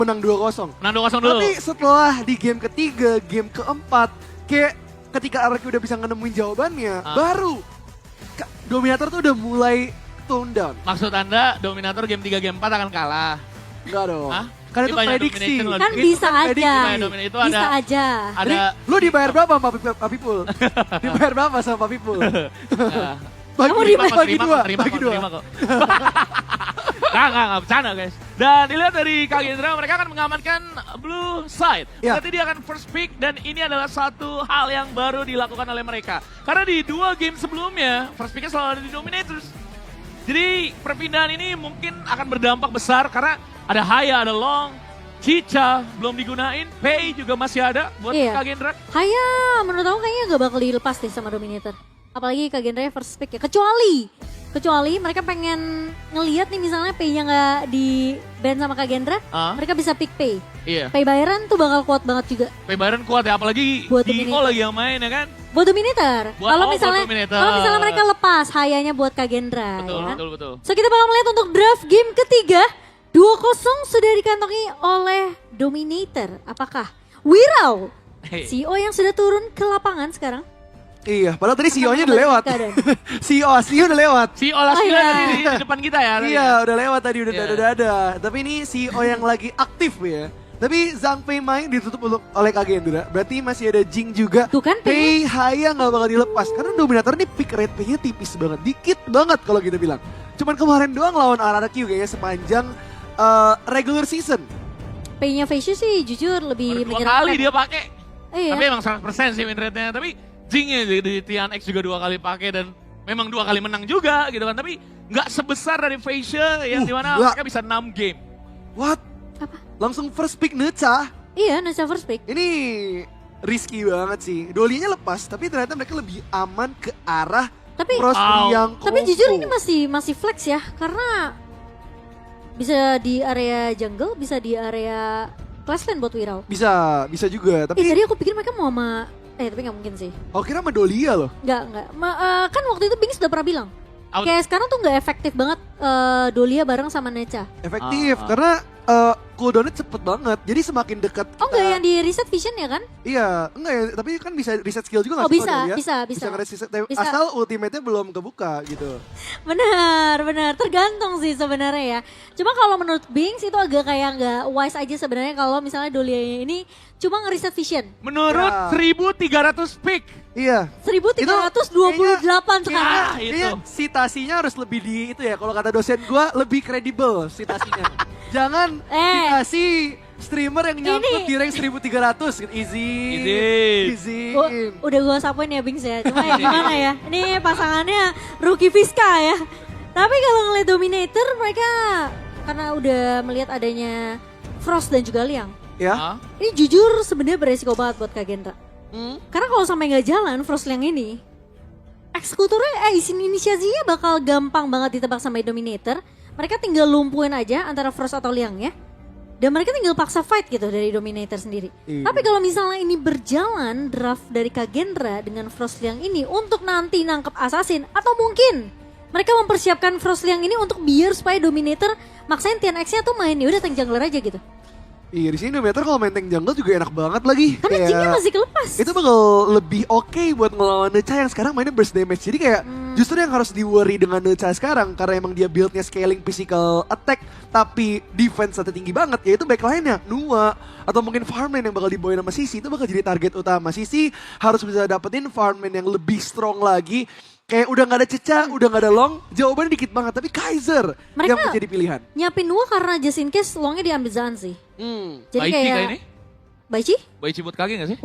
menang 2-0. Menang 2-0 dulu. Tapi setelah di game ketiga, game keempat, kayak ketika Araki udah bisa nemuin jawabannya, baru Dominator tuh udah mulai tone down. Maksud Anda Dominator game 3 game 4 akan kalah? Enggak dong. Hah? Kan Ini itu banyak prediksi. domination loh. Kan Itu bisa kan aja. prediksi. Itu Bisa aja. Jadi, ada lu dibayar berapa sama Pak Pipul? Dibayar berapa sama Pak Pipul? ya, Bagi, Kamu terima kok, bagi terima dua, kok, terima bagi kok, dua. terima kok. Nggak, bercanda guys. Dan dilihat dari Kagendra, mereka akan mengamankan blue side. Ya. Berarti dia akan first pick dan ini adalah satu hal yang baru dilakukan oleh mereka. Karena di 2 game sebelumnya, first picknya selalu ada di Dominators. Jadi perpindahan ini mungkin akan berdampak besar karena ada Haya, ada Long, Cica belum digunain, Pei juga masih ada buat Iya. Kagendra. Haya menurut aku kayaknya gak bakal dilepas deh sama Dominator. Apalagi Kagendra first pick ya. Kecuali mereka pengen ngelihat nih misalnya Pay-nya gak di ban sama Kagendra. Ah. Mereka bisa pick Pay. Iya. Pay bayaran tuh bakal kuat banget juga. Pei Byron kuat ya, apalagi Buat Dio Dominator. lagi yang main ya kan. Buat Dominator. Buat- Kalau buat misalnya Dominator. kalau misalnya mereka lepas Hayanya buat Kagendra. Betul, ya kan? betul. So kita bakal melihat untuk draft game ketiga. 2-0 sudah dikantongi oleh Dominator. Apakah Wirau, Hey. CEO yang sudah turun ke lapangan sekarang? Iya, padahal tadi CEO-nya udah Akan lewat. keadaan. CEO aslinya udah lewat. Si Olas Oh, juga iya. tadi di depan kita ya. tadi Iya, ya. udah lewat tadi, udah Iya. ada. Tapi ini CEO yang lagi aktif ya. Tapi Zhang Fei main ditutup oleh Kagendra. Berarti masih ada Jing juga. Tuh kan Pei Haya nggak bakal dilepas. Karena Dominator ini pick rate Pay-nya tipis banget. Dikit banget kalau kita bilang. Cuman kemarin doang lawan RRQ kayaknya sepanjang regular season. Pay-nya Facial sih jujur lebih Baru 2 kali dia pakai. Iya. Tapi emang 100% sih win rate-nya. Tapi Jingnya di Tian X juga 2 kali pakai dan memang 2 kali menang juga gitu kan. Tapi nggak sebesar dari Facial yang dimana nggak. mereka bisa 6 game. What? Apa? Langsung first pick Neca. Iya, Nasa first pick. Ini risky banget sih. Dolinya lepas, tapi ternyata mereka lebih aman ke arah Tapi cross Wow. yang tapi Koko. jujur ini masih flex ya karena bisa di area jungle, bisa di area classland buat Wirau. bisa juga. Tapi Tadi aku pikir mereka mau sama tapi nggak mungkin sih. aku kira sama Dolia loh. Nggak. Kan waktu itu Bing sudah pernah bilang. Out. Kayak sekarang tuh nggak efektif banget Dolia bareng sama Neca. Efektif Ah. karena cooldownnya cepet banget. Jadi semakin dekat Oh kita. nggak yang di reset vision ya kan? Iya, enggak ya, tapi kan bisa reset skill juga Oh nggak sih bisa, kalau Dolia? bisa. Bisa nge-reset, Bisa. asal ultimate-nya belum kebuka gitu. Benar. Tergantung sih sebenarnya ya. Cuma kalau menurut Bings itu agak kayak nggak wise aja sebenarnya kalau misalnya Dolia ini cuma nge-reset vision. Menurut Ya. 1300 pick. Iya. 1328 sekarang. Ah, Kayaknya itu. citasinya harus lebih di itu ya. Kalau kata dosen gua lebih kredibel citasinya. Jangan citasi streamer yang nyangkut di rank 1300 gitu. Easy. Easy. Udah gue sapuin ya Bings ya. Cuma ya gimana ya. Ini pasangannya Rookie Fiska ya. Tapi kalau ngeliat Dominator mereka karena udah melihat adanya Frost dan juga Liang. Ya. Ah, Ini jujur sebenarnya beresiko banget buat Kagendra. Hmm. Karena kalau sampai nggak jalan Frost Liang ini, eksekutornya inisiasinya bakal gampang banget ditebak sama Dominator. Mereka tinggal lumpuhin aja antara Frost atau Liang ya. Dan mereka tinggal paksa fight gitu dari Dominator sendiri. Iya. Tapi kalau misalnya ini berjalan draft dari Kagendra dengan Frost Liang ini untuk nanti nangkep assassin atau mungkin mereka mempersiapkan Frost Liang ini untuk biar supaya Dominator maksain Tian X-nya tuh main ya udah tank jungler aja gitu. Iya, di sini Dominator kalau main tank jungle juga enak banget lagi. Karena Kayak- Jingnya masih kelepas. itu bakal lebih oke buat ngelawan Neca yang sekarang mainnya burst damage. Jadi kayak justru yang harus di-worry dengan Neca sekarang karena emang dia build-nya scaling physical attack tapi defense-nya tinggi banget, yaitu backline-nya Nua atau mungkin farmland yang bakal dibawain sama Sisi itu bakal jadi target utama. Sisi harus bisa dapetin farmland yang lebih strong lagi. Kayak udah gak ada Ceca, udah gak ada Long, jawabannya dikit banget. Tapi Kaiser yang Mereka- menjadi pilihan. Nyiapin Nua karena just in case Longnya diambil Zaan sih. Jadi Baichi kayak kayak ini. Baichi? Baichi buat kage gak sih?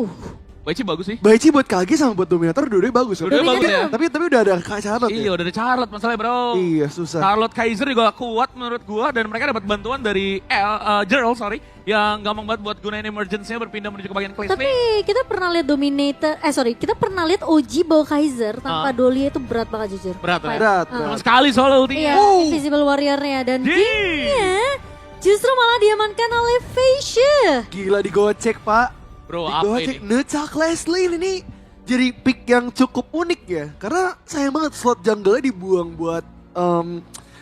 Baichi bagus sih. Baichi buat KG sama buat Dominator dua-duanya bagus. Dua-duanya Tapi- bagus ya. Tapi udah ada Kak Charlotte Iya ya. udah ada Charlotte masalahnya bro. Iya susah. Charlotte Kaiser juga kuat menurut gua dan mereka dapat bantuan dari Gerald yang gampang banget buat gunain emergency-nya berpindah menuju ke bagian class Tapi kita pernah lihat Dominator, kita pernah lihat OG bawa Kaiser tanpa Dolia itu berat banget jujur. Berat ya? Berat, Cuma berat. sekali soalnya ultinya. Iya, Invisible Warrior-nya dan Ding. Jingnya justru malah diamankan oleh Facia. Gila digocek pak. Bro apa Digocek ini? Neca Class Lane ini jadi pick yang cukup unik ya. Karena sayang banget slot jungle-nya dibuang buat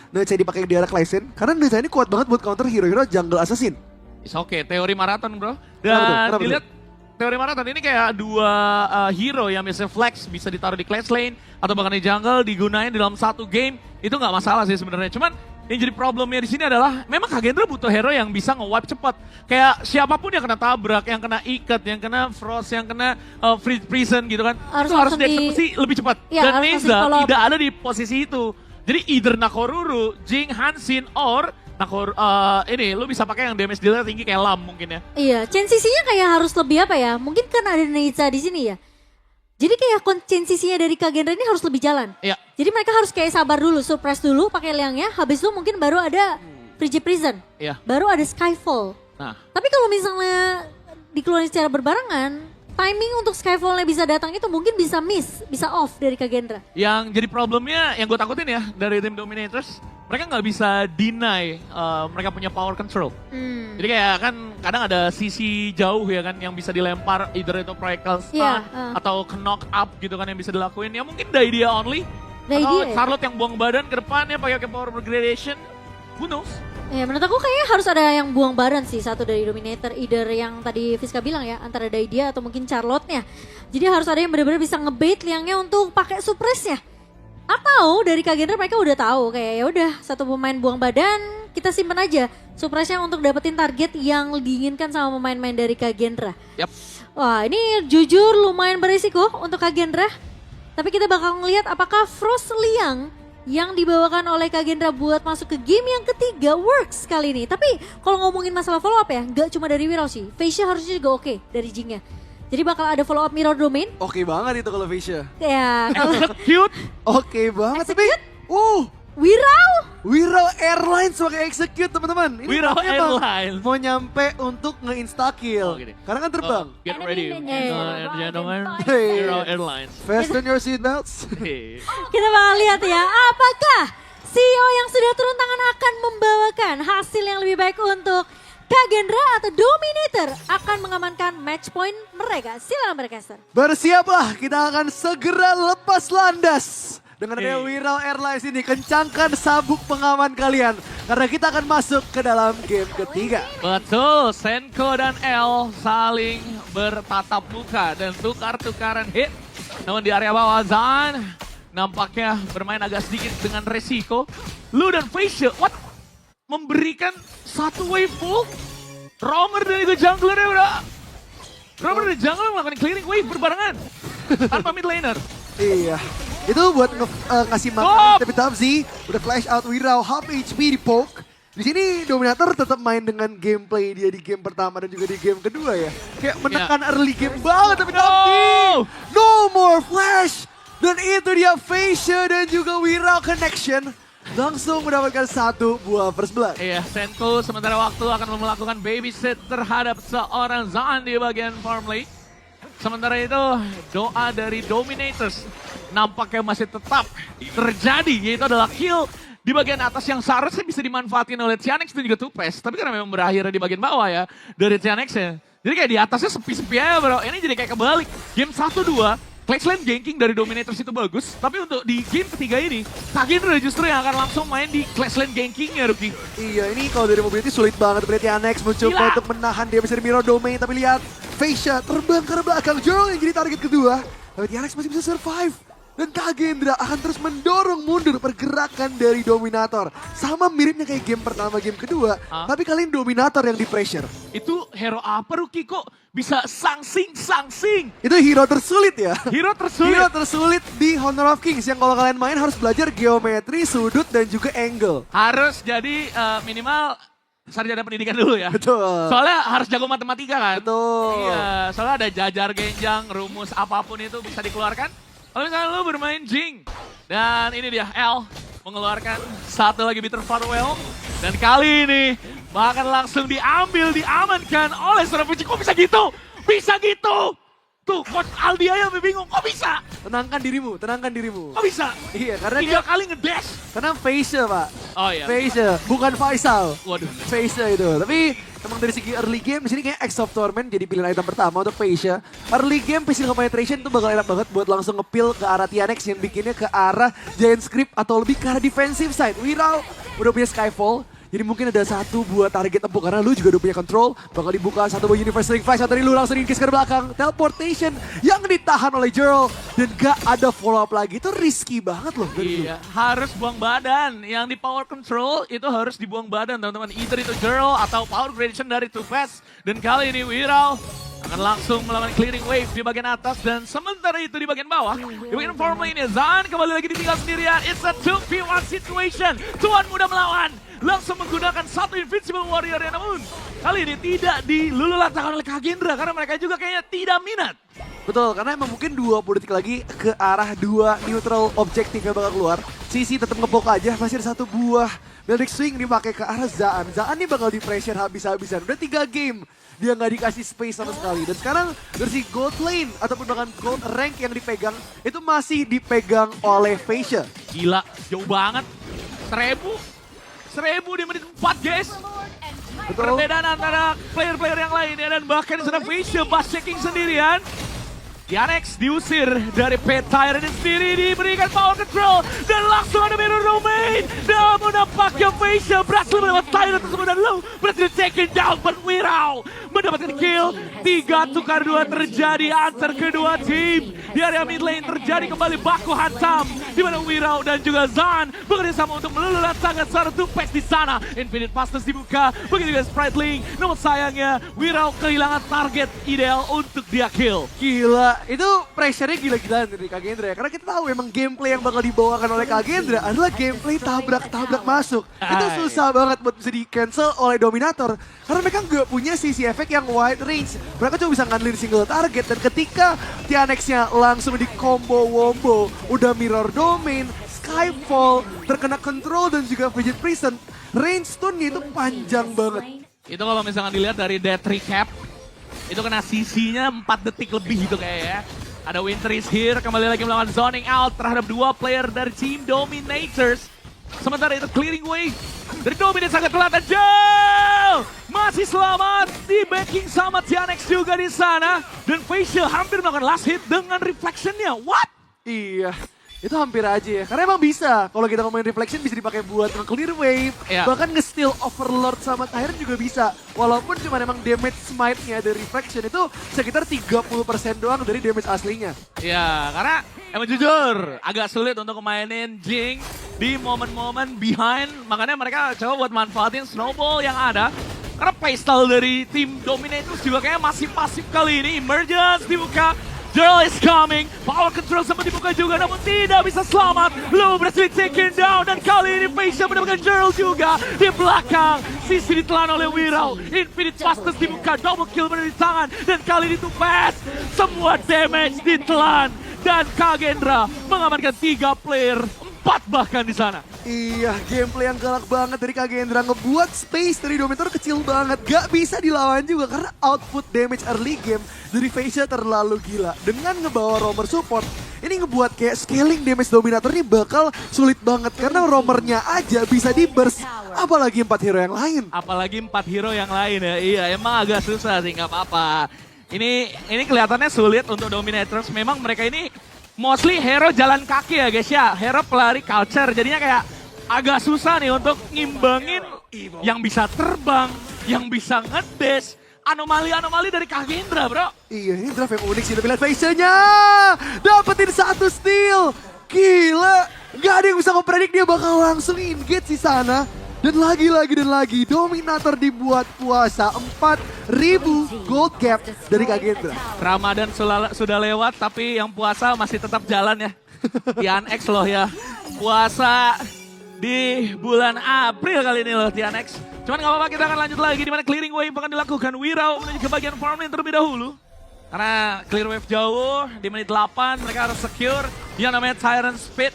Neca dipakai di arah Class Lane. Karena Neca ini kuat banget buat counter hero-hero jungle assassin. It's okay, teori maraton bro. Kenapa tuh? Dan Kenapa tuh? dilihat teori maraton ini kayak dua hero yang biasanya flex, bisa ditaruh di clash lane, atau bahkan di jungle, digunain dalam satu game, itu nggak masalah sih sebenarnya. Cuman yang jadi problemnya di sini adalah memang Kagendra butuh hero yang bisa nge-wipe cepat. Kayak siapapun yang kena tabrak, yang kena ikat, yang kena frost, yang kena prison gitu kan. Harus itu harus langsung dieksekusi lebih cepat. Iya, Dan harus langsung Neza follow up. tidak ada di posisi itu. Jadi either Nakoruru, Jing, Hansin, or ini lu bisa pakai yang damage dealer tinggi kayak Lam mungkin ya. Iya, CNCC-nya kayak harus lebih apa ya? Mungkin kan ada Neiza di sini ya. Jadi kayak CNCC-nya dari Kagendra ini harus lebih jalan. Iya. Jadi mereka harus kayak sabar dulu, surprise dulu pakai liangnya. Habis itu mungkin baru ada Frigid Prison. Iya. Baru ada Skyfall. Nah, Tapi kalau misalnya dikeluarin secara berbarengan, timing untuk Skyfall-nya bisa datang itu mungkin bisa miss, bisa off dari Kagendra. yang jadi problemnya yang gue takutin ya dari tim Dominators, mereka nggak bisa deny mereka punya power control. Jadi kayak kan kadang ada sisi jauh ya kan yang bisa dilempar, either itu projectile stun Iya, atau ke knock up gitu kan yang bisa dilakuin. Ya mungkin dari dia only. Dari Atau dia ya? Charlotte yang buang badan ke depannya pakai power gradation. Who knows? Ya menurut aku kayaknya harus ada yang buang badan sih, satu dari Dominator, either yang tadi Fiska bilang ya, antara Daidia atau mungkin Charlotte-nya. Jadi harus ada yang benar-benar bisa ngebait liangnya untuk pakai suppress-nya. Atau dari Kagendra mereka udah tahu kayak ya udah satu pemain buang badan, kita simpen aja suppress-nya untuk dapetin target yang diinginkan sama pemain-pemain dari Kagendra. Yap. Wah ini jujur lumayan berisiko untuk Kagendra. Tapi kita bakal ngelihat apakah Frost Liang yang dibawakan oleh Kagendra buat masuk ke game yang ketiga works kali ini. Tapi kalau ngomongin masalah follow up ya, nggak cuma dari Wirau sih. Facia harusnya juga oke dari Jingnya. Jadi bakal ada follow up mirror domain. Oke banget itu kalau Facia. Ya kalau Execute. Oke banget tapi Wirau Airlines pakai execute teman-teman. Ini Wirau namanya emang Airlines. mau nyampe untuk nge-insta kill. Oh, gini. Karena kan terbang. Get ready, and gentlemen. Hey. Hero Airlines. Fasten your seatbelts. Hey. kita bakal lihat ya apakah CEO yang sudah turun tangan akan membawakan hasil yang lebih baik untuk Kagendra atau Dominator akan mengamankan match point mereka. Silakan bercaster. Bersiaplah, kita akan segera lepas landas. Dengan ada Hey. Wirau Airlines ini, kencangkan sabuk pengaman kalian. Karena kita akan masuk ke dalam game ketiga. Betul, Senko dan L saling bertatap muka dan tukar-tukaran hit. Namun di area bawah Zan nampaknya bermain agak sedikit dengan resiko. Lu dan Facia, what? Memberikan satu wave full? Romer dan itu junglernya udah. Romer dan jungler melakukan clearing wave berbarengan. Tanpa mid laner. Iya. Itu buat ngasih Stop! makan tapi Tabzi udah flash out Wirau, half HP di poke. Di sini Dominator tetap main dengan gameplay dia di game pertama dan juga di game kedua ya. Kayak menekan early game banget tapi Tabzi. No more flash. Dan itu dia Facia dan juga Wirau connection. Langsung mendapatkan satu buah first blood. Iya, Senko sementara waktu akan melakukan babysit terhadap seorang Zan di bagian farm lane. Sementara itu doa dari Dominators nampaknya masih tetap terjadi, yaitu adalah kill di bagian atas yang seharusnya bisa dimanfaatin oleh Tianex dan juga Tupes. Tapi karena memang berakhir di bagian bawah ya dari Tianex-nya. Jadi kayak di atasnya sepi-sepi aja bro. Ini jadi kayak kebalik. Game 1-2, Clash Lane ganking dari Dominators itu bagus. Tapi untuk di game ketiga ini, Kagendra justru yang akan langsung main di Clash Lane gankingnya Ruki. Iya, ini kalau dari mobility sulit banget berarti Anex mencoba Gila. untuk menahan dia bisa di mirror domain. Tapi lihat, Facia terbang ke belakang. Jorong yang jadi target kedua. Tapi Anex masih bisa survive. Dan Kagendra akan terus mendorong mundur pergerakan dari Dominator. Sama miripnya kayak game pertama, game kedua. Tapi kali ini Dominator yang di pressure. Itu hero apa Ruki kok bisa sangsing? Itu hero tersulit ya. Hero tersulit. Hero tersulit di Honor of Kings. Yang kalau kalian main harus belajar geometri, sudut, dan juga angle. Harus jadi minimal sarjana pendidikan dulu ya. Betul. Soalnya harus jago matematika kan. Betul. Iya, soalnya ada jajar genjang, rumus apapun itu bisa dikeluarkan. Kalau misalnya lu bermain Jing. Dan ini dia, L mengeluarkan satu lagi Bitter Farewell. Dan kali ini bahkan langsung diamankan oleh seorang Fuji. Kok bisa gitu? Bisa gitu! Tuh, Coach Aldi aja bingung, kok bisa? Tenangkan dirimu, tenangkan dirimu. Kok bisa? Iya, karena dia 3 kali ngedash. karena Facia, Pak. Oh iya. Facia, bukan Faisal. Waduh. Facia itu. Tapi emang dari segi early game di sini kayak X of Torment jadi pilihan item pertama untuk Facia. Early game physical penetration itu bakal enak banget buat langsung nge-peel ke arah Tianex yang bikinnya ke arah Giant Script atau lebih ke arah defensive side. Wirau udah punya Skyfall. Jadi mungkin ada satu buat target empuk karena Lu juga udah punya control. Bakal dibuka satu buat Universe Ring Flash dari Lu langsung increase ke belakang. Teleportation yang ditahan oleh Jerl dan gak ada follow up lagi. Itu risky banget loh dari Lu. Iya, harus buang badan. Yang di power control itu harus dibuang badan teman-teman. Either itu Jerl atau power gradation dari Too Fast. Dan kali ini Wirau akan langsung melawan clearing wave di bagian atas. Dan sementara itu di bagian bawah, di bagian farm lane-nya Zan kembali lagi ditinggal sendirian. It's a 2v1 situation. Tuan muda melawan. Langsung menggunakan satu Invincible Warrior yang namun kali ini tidak dilululantakkan oleh Kagendra. Karena mereka juga kayaknya tidak minat. Betul, karena emang mungkin 20 detik lagi ke arah dua neutral objektif yang bakal keluar. Sisi tetap ngebok aja, masih ada satu buah Melodic Swing dipakai ke arah Zaan. Zaan ini bakal di pressure habis-habisan. Udah 3 game, dia nggak dikasih space sama sekali. Dan sekarang versi gold lane ataupun bahkan gold rank yang dipegang, itu masih dipegang oleh Fascia. Gila, jauh banget. 1000 di menit 4 guys. Betul. Perbedaan antara player-player yang lain ya, dan bahkan di sana Fascia bus checking sendirian. Tianex diusir dari pet Tyrant sendiri, diberikan power control dan langsung ada mirror domain. Namun nampaknya Fascia berhasil mendapat Tyrant tersebut dan Low berhasil taken down, but Wirau mendapatkan kill. 3 tukar 2 terjadi antar kedua tim. Di area mid lane terjadi kembali baku hantam di mana Wirau dan juga Zan bekerjasama untuk melululantakkan seorang Tupex di sana. Infinite Fastness dibuka, begitu juga Sprite Link. Namun sayangnya Wirau kehilangan target ideal untuk dia kill. Gila, itu pressure-nya gila-gilaan dari Kagendra ya. Karena kita tahu emang gameplay yang bakal dibawakan oleh Kagendra adalah gameplay tabrak-tabrak masuk. Itu susah banget buat bisa di-cancel oleh Dominator. Karena mereka nggak punya sisi efek yang wide range. Mereka cuma bisa ngandelin single target. Dan ketika Tianex-nya langsung di combo-wombo, udah mirror domain, Skyfall, terkena control dan juga Frigid Prison, range stun-nya itu panjang banget. Itu kalau misalkan dilihat dari death recap, itu kena sisinya 4 detik lebih itu kayak ya. Ada Winter is here, kembali lagi melawan zoning out terhadap 2 player dari Team Dominators. Sementara itu clearing wave dari Dominate sangat kelihatan jauh. Masih selamat, di backing sama Tianex juga di sana. Dan Fascia hampir melakukan last hit dengan reflection-nya. What? Iya, itu hampir aja ya. Karena emang bisa, kalau kita ngomongin reflection bisa dipakai buat nge-clear wave. Iya. Bahkan nge-steal Overlord sama Tyrant juga bisa. Walaupun cuma emang damage smite-nya dari reflection itu sekitar 30% doang dari damage aslinya. Ya, karena emang jujur agak sulit untuk mainin Jing di momen-momen behind. Makanya mereka coba buat manfaatin snowball yang ada. Karena playstyle dari tim Dominators juga kayaknya masih pasif kali ini. Emergence dibuka. Jerl is coming, power control sempat dibuka juga namun tidak bisa selamat. Low berhasil taken down dan kali ini Fascia mendapatkan Jerl juga di belakang. Sisi ditelan oleh Wirau, Infinite Fastness dibuka, double kill berada di tangan. Dan kali ini Too Fast, semua damage ditelan. Dan Kagendra mengamankan 3 player, 4 bahkan di sana. Iya, gameplay yang galak banget dari Kagendra ngebuat space dari Dominator kecil banget. Gak bisa dilawan juga karena output damage early game dari Fascia terlalu gila. Dengan ngebawa roamer support, ini ngebuat kayak scaling damage Dominator ini bakal sulit banget. Karena roamernya aja bisa di burst, apalagi 4 hero yang lain. Apalagi 4 hero yang lain ya, iya emang agak susah sih, nggak apa-apa. Ini kelihatannya sulit untuk Dominators, memang mereka ini mostly hero jalan kaki ya guys ya, hero pelari culture, jadinya kayak agak susah nih untuk ngimbangin yang bisa terbang, yang bisa ngedash, anomali-anomali dari Kagendra bro. Iya, ini draft yang unik sih, tapi lihat Fascia-nya dapetin 1 steal. Gila, gak ada yang bisa ngepredik dia bakal langsung engage di sana. Dan lagi, Dominator dibuat puasa 4.000 gold cap dari Kagendra. Ramadan sudah lewat tapi yang puasa masih tetap jalan ya. Tianex loh ya, puasa di bulan April kali ini loh Tianex. Cuman gak apa-apa, kita akan lanjut lagi di mana clearing wave akan dilakukan. Wirau menuju ke bagian farming terlebih dahulu. Karena clear wave jauh, di menit 8 mereka harus secure yang namanya Tyrant Speed.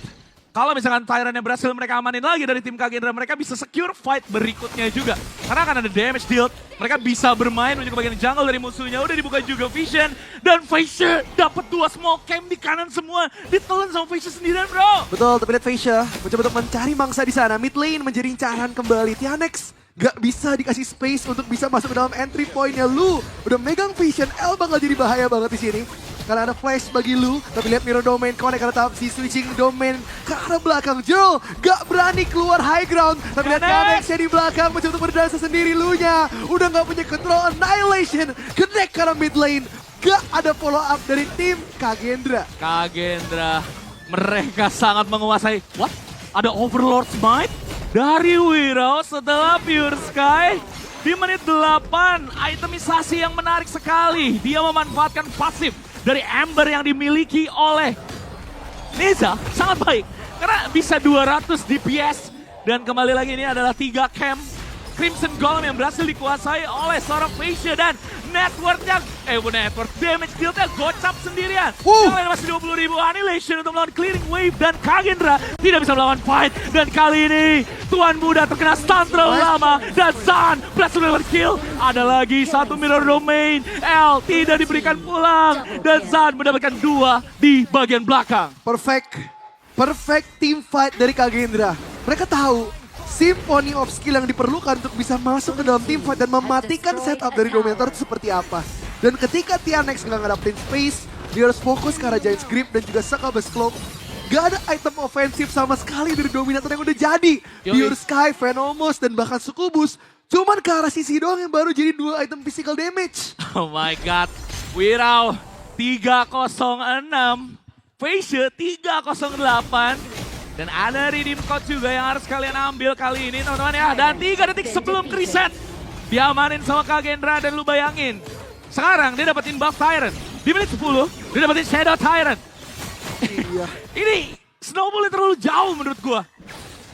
Kalau misalkan Tyrant-nya berhasil mereka amanin lagi dari tim Kagendra, mereka bisa secure fight berikutnya juga. Karena akan ada damage dealt, mereka bisa bermain menuju ke bagian jungle dari musuhnya. Udah dibuka juga vision, dan Fascia dapat 2 small camp di kanan semua. Ditelan sama Fascia sendirian bro. Betul, tapi lihat Fascia mencoba untuk mencari mangsa di sana. Mid lane menjadi incaran kembali. Tianex gak bisa dikasih space untuk bisa masuk ke dalam entry point-nya. Lu udah megang vision, L bakal jadi bahaya banget di sini. karena ada flash bagi Lu. Tapi lihat Mirror Domain connect karena tahap si switching domain ke arah belakang. Joe gak berani keluar high ground. Tapi lihat Kanex di belakang mencoba untuk berdansa sendiri. Lu-nya udah gak punya control. Annihilation connect karena mid lane. Gak ada follow up dari tim Kagendra. Kagendra, mereka sangat menguasai. What? Ada Overlord Smite dari Wirao setelah Pure Sky. Di menit 8, itemisasi yang menarik sekali. Dia memanfaatkan pasif dari Ember yang dimiliki oleh Neza. Sangat baik, karena bisa 200 DPS. Dan kembali lagi ini adalah 3 camp Crimson Golem yang berhasil dikuasai oleh seorang Fascia. Dan networknya, network damage deal-nya gocap sendirian. Yang lain masih 20.000 Annihilation untuk melawan clearing wave. Dan Kagendra tidak bisa melawan fight. Dan kali ini Tuan Muda terkena stun terlalu lama. Dan Zan berhasil melawan kill. Ada lagi satu Mirror Domain. L tidak diberikan pulang. Dan Zan mendapatkan 2 di bagian belakang. Perfect team fight dari Kagendra. Mereka tahu symphony of skill yang diperlukan untuk bisa masuk ke dalam team fight dan mematikan setup dari Dominator itu seperti apa. Dan ketika Tianex nggak ngadapin space, dia harus fokus ke arah Giant's Grip dan juga Succubus Cloak. Gak ada item ofensif sama sekali dari Dominator yang udah jadi. Pure Sky, Venomous, dan bahkan Succubus. Cuman ke arah sisi doang yang baru jadi 2 item physical damage. Oh my god, Wirao 306, Fascia 308. Dan ada redeem code juga yang harus kalian ambil kali ini teman-teman ya. Dan 3 detik sebelum reset, diamanin sama Kagendra. Dan lu bayangin, sekarang dia dapetin buff Tyrant. Di menit 10, dia dapetin Shadow Tyrant. Iya. Ini snowballnya terlalu jauh menurut gua.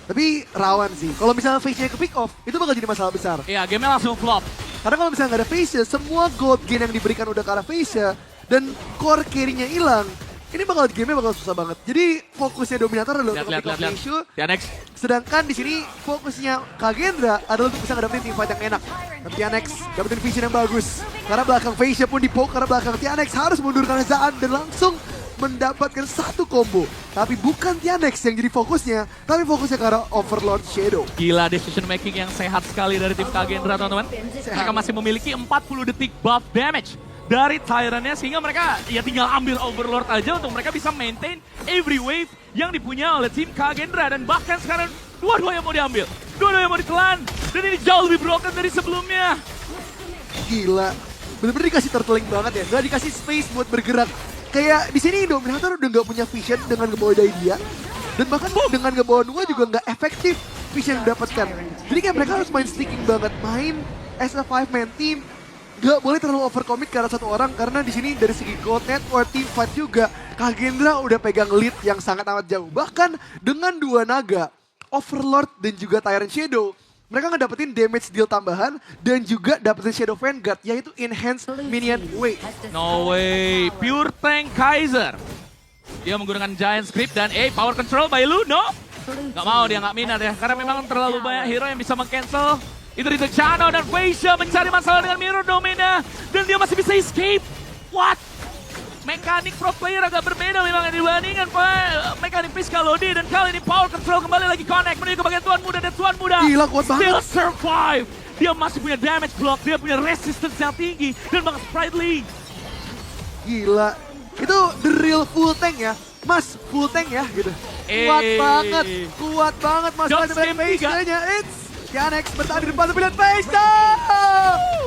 Tapi rawan sih. Kalau misalnya Fascia ke pick off, itu bakal jadi masalah besar. Iya, gamenya langsung flop. Karena kalau misalnya nggak ada Fascia, semua gold gain yang diberikan udah ke arah Fascia. Dan core carry-nya hilang. Ini gamenya bakal susah banget. Jadi fokusnya Dominator adalah untuk pick off Fascia. Tianex. Sedangkan di sini fokusnya Kagendra adalah untuk bisa ngedapetin team fight yang enak. Dan Tianex dapetin vision yang bagus. Karena belakang Fascia pun di-poke, karena belakang Tianex harus mundurkan Zaan dan langsung mendapatkan satu combo. Tapi bukan Tianex yang jadi fokusnya, tapi fokusnya ke arah Overlord Shadow. Gila, decision making yang sehat sekali dari tim Kagendra teman-teman. Mereka masih memiliki 40 detik buff damage dari Tyrant-nya, sehingga mereka ya tinggal ambil Overlord aja untuk mereka bisa maintain every wave yang dipunya oleh tim Kagendra. Dan bahkan sekarang dua-dua yang mau diambil, dua-dua yang mau ditelan, dan ini jauh lebih broken dari sebelumnya. Gila, bener-bener dikasih turtling banget ya, gak dikasih space buat bergerak. Kayak di sini Dominator udah gak punya vision dengan ngebawa dari dia, dan bahkan dengan ngebawa Nua juga gak efektif vision yang didapatkan. Jadi kayak mereka harus main sticking banget, main as a 5-man team. Gak boleh terlalu overcommit karena satu orang, karena di sini dari segi gold net or team fight juga Kagendra udah pegang lead yang sangat amat jauh. Bahkan dengan 2 naga, Overlord dan juga Tyrant Shadow, mereka ngedapetin damage deal tambahan dan juga dapetin Shadow Vanguard, yaitu enhanced minion wave. No way, pure tank Kaiser. Dia menggunakan Giant Script dan power control by Lu, no? Gak mau, dia gak minat ya, karena memang terlalu banyak hero yang bisa meng-cancel. Itu di Chano dan Fascia mencari masalah dengan Mirror Domain-nya. Dan dia masih bisa escape. What? Mekanik pro player agak berbeda memang dibandingkan mekanik Piskalodi. Dan kali ini power control kembali lagi connect menuju ke bagian Tuan Muda. Dan Tuan Muda Gila, kuat banget. still survive. Dia masih punya damage block, dia punya resistance yang tinggi. Dan banget sprightly. Gila, itu the real full tank ya. Mas, full tank ya gitu. Kuat banget Mas. Don't skip Fascia-nya. It's Tianex bertahan di depan, tapi lihat Fascia!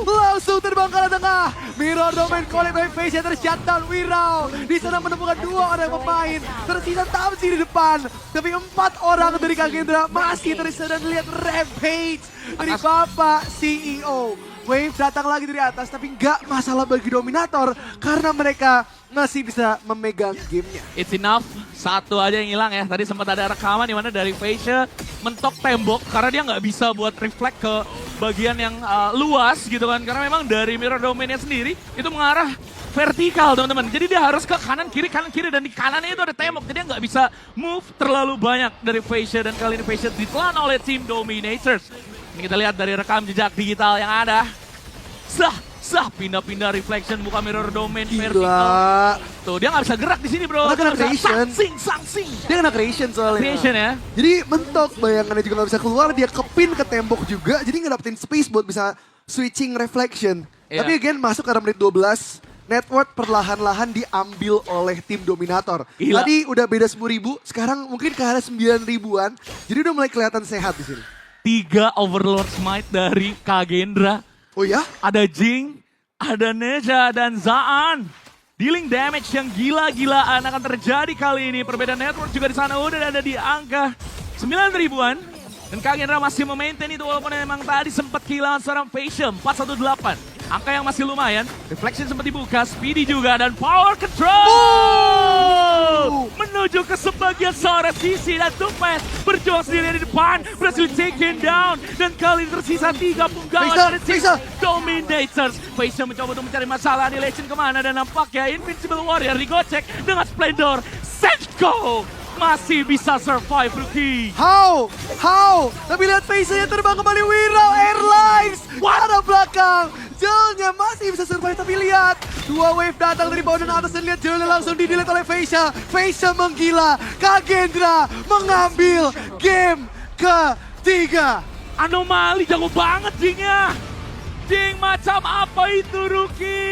Langsung terbang ke arah tengah. Mirror Domain collect dari Fascia, tershutdown Wirao. Di sana menemukan 2 orang pemain. Tersisa Tamsi di depan. Tapi 4 orang dari Kagendra masih tersisa, dan lihat Rampage dari Bapak CEO. Wave datang lagi dari atas, tapi nggak masalah bagi Dominator karena mereka masih bisa memegang gamenya. It's enough, satu aja yang hilang ya. Tadi sempat ada rekaman di mana dari Fascia mentok tembok karena dia nggak bisa buat reflect ke bagian yang luas gitu kan. Karena memang dari Mirror Domain-nya sendiri itu mengarah vertikal teman-teman. Jadi dia harus ke kanan kiri, dan di kanannya itu ada tembok. Jadi dia nggak bisa move terlalu banyak dari Fascia, dan kali ini Fascia ditelan oleh tim Dominators. Ini kita lihat dari rekam jejak digital yang ada. Pindah-pindah reflection buka Mirror Domain vertikal. Tuh dia nggak bisa gerak di sini bro. Dia kena creation. Sangsing. Dia kena creation soalnya. Creation ya. Jadi mentok, bayangannya juga nggak bisa keluar. Dia kepin ke tembok juga. Jadi nggak dapetin space buat bisa switching reflection. Yeah. Tapi again masuk ke menit 12. Network perlahan-lahan diambil oleh tim dominator. Gila. Tadi udah beda 10.000, sekarang mungkin ke arah 9.000-an. Jadi udah mulai kelihatan sehat di sini. 3 Overlord Smite dari Kagendra. Oh ya? Ada Jing, ada Neja, dan Zaan. Dealing damage yang gila-gilaan akan terjadi kali ini. Perbedaan network juga di sana udah ada di angka 9.000-an. Dan Kagendra masih memaintain itu walaupun memang tadi sempat kehilangan seorang Facial 418. Angka yang masih lumayan. Reflection sempat dibuka, Speedy juga, dan Power Control! Menuju ke sebagian seorang sisi, dan Tupes berjuang sendiri di depan. Berhasil taken down. Dan kali ini tersisa 3 punggawa dari tim Dominators. Facial mencoba untuk mencari masalah di Legend kemana. Dan nampaknya Invincible Warrior digocek dengan Splendor. Senko masih bisa survive, Rookie. How? Tapi lihat face-nya terbang kembali, Wirau Airlines. Arah belakang. Jelnya masih bisa survive, tapi lihat. 2 wave datang dari bawah dan atas dan lihat Jelnya langsung di-delete oleh Faisal. Faisal menggila. Kagendra mengambil game ke-3. Anomali jago banget Jingnya. Jing macam apa itu, Rookie?